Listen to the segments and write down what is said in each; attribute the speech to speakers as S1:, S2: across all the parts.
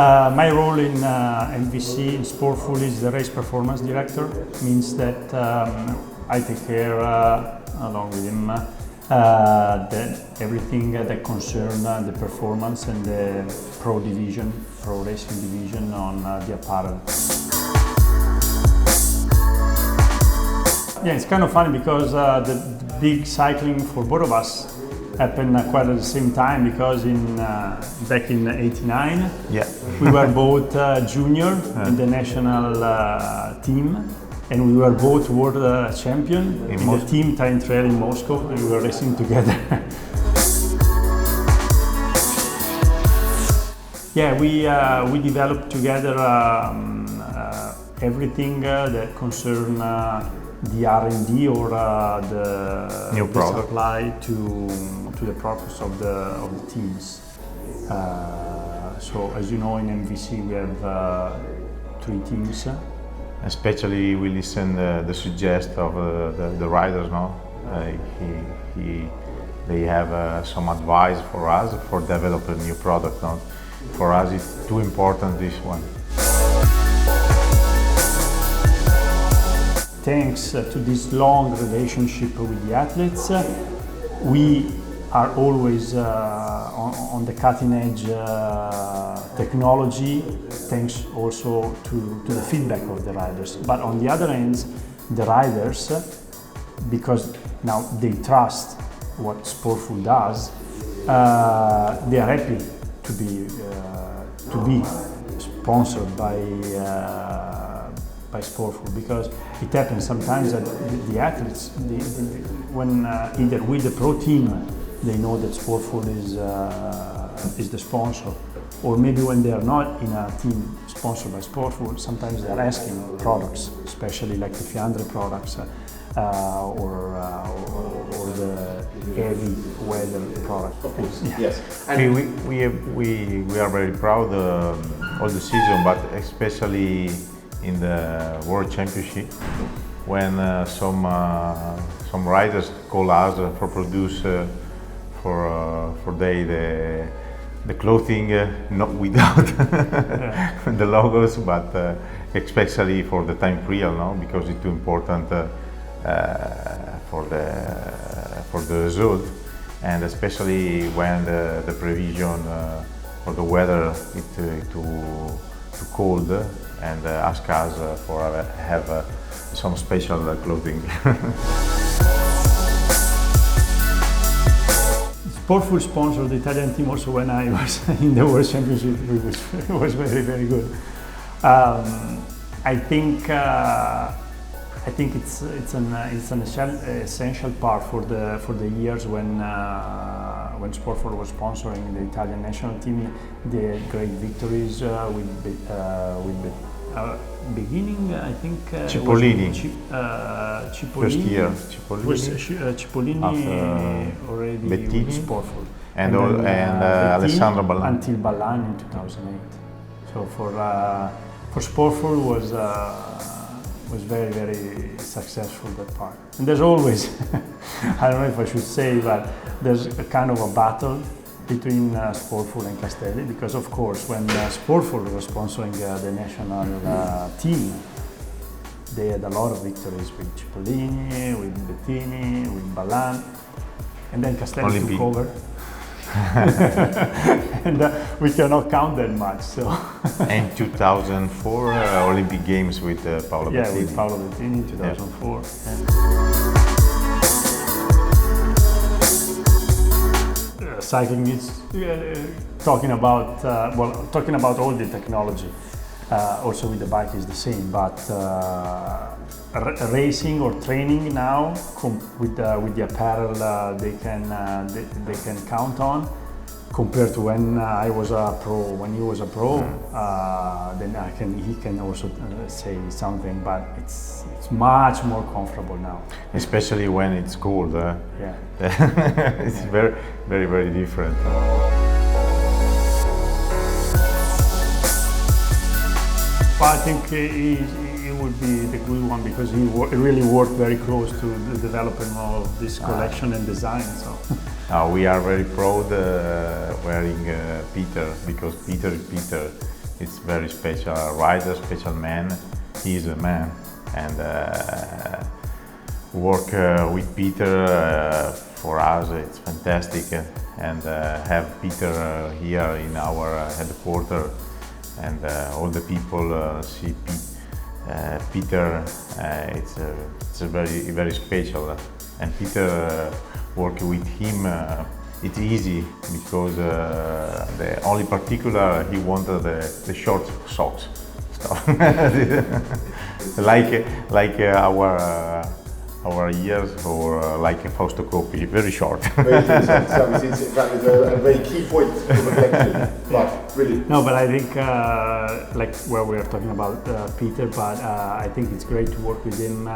S1: My role in MVC in Sportful is the race performance director. Means that I take care, along with him, that everything that concerns the performance and the pro racing division on the apparel. Yeah, it's kind of funny because the big cycling for both of us happened quite at the same time, because back in '89,
S2: yeah,
S1: we were both junior in the national team, and we were both world champion in the team time trial in Moscow, and we were racing together. Yeah, we developed together everything that concerned the R&D or the
S2: new product
S1: supply to the purpose of the teams. So as you know, in MVC we have 3 teams.
S2: Especially we listen the suggest of the riders. No, they have some advice for us for develop a new product. No, for us it's too important this one.
S1: Thanks to this long relationship with the athletes, we are always on the cutting edge technology, thanks also to the feedback of the riders. But on the other hand, the riders, because now they trust what Sportful does, they are happy to be sponsored by Sportful, because it happens sometimes that the athletes, when either with the pro team, they know that Sportful is the sponsor, or maybe when they are not in a team sponsored by Sportful, sometimes they are asking products, especially like the Fiandre products or the heavy weather product.
S2: Yes, we are very proud all the season, but especially in the World Championship, when some riders call us for produce for the clothing, not without the logos, but especially for the time trial, no, because it's too important for the result, and especially when the prevision for the weather is too cold, and ask us for have some special clothing.
S1: Sportful sponsored the Italian team also when I was in the World Championship. It was very, very good. I think it's an essential part for the years when Sportful was sponsoring the Italian national team. The great victories beginning, I think
S2: Cipollini.
S1: Cipollini.
S2: First year,
S1: Cipollini already
S2: Bettini.
S1: with Sportful,
S2: and Alessandro Ballan
S1: until Ballan in 2008. So for Sportful was very, very successful, that part. And there's always, I don't know if I should say, but there's a kind of a battle between Sportful and Castelli, because of course when Sportful was sponsoring the national team, they had a lot of victories with Cipollini, with Bettini, with Ballan, and then Castelli took over. And we cannot count that much. So.
S2: And 2004 Olympic Games with Paolo Bettini.
S1: Yeah, with Paolo Bettini, 2004. Yeah. Cycling is talking about all the technology. Also with the bike is the same, but racing or training now with the apparel they can count on, compared to when I was a pro. When he was a pro, then he can also say something, but it's much more comfortable now.
S2: Especially when it's cold.
S1: Yeah,
S2: it's very, very, very different.
S1: But I think he would be the good one, because he really worked very close to the development of this collection and design. So.
S2: We are very proud wearing Peter, because Peter is Peter. It's very special rider, special man. He is a man, and work with Peter for us it's fantastic, and have Peter here in our headquarters, and all the people see Peter. It's a very special, and Peter work with him. It's easy because the only particular he wanted the short socks, so like our ears, or like a photocopy, very short.
S3: Very true, that is a very key point for the collection. Right, brilliant.
S1: No, but I think like where we are talking about Peter, but I think it's great to work with him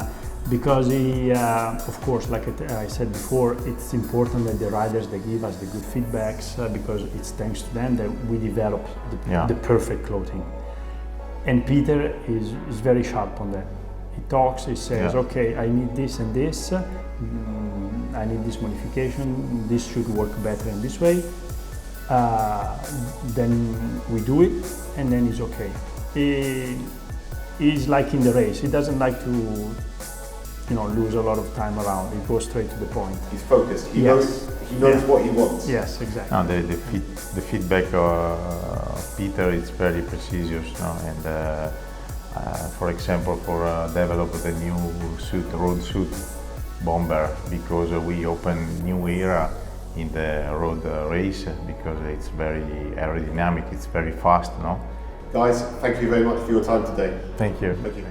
S1: because he, of course, like I said before, it's important that the riders they give us the good feedbacks because it's thanks to them that we develop the perfect clothing. And Peter is very sharp on that. He talks, he says, okay, I need this and this, I need this modification, this should work better in this way. Then we do it, and then he's okay. He's like in the race, he doesn't like to lose a lot of time around. He goes straight to the point.
S3: He's focused, he knows what he wants.
S1: Yes, exactly.
S2: No, the feedback of Peter is very precise, and for example, for develop the new suit, road suit, bomber, because we open new era in the road race because it's very aerodynamic, it's very fast, no?
S3: Guys, thank you very much for your time today.
S2: Thank you.
S3: Thank you.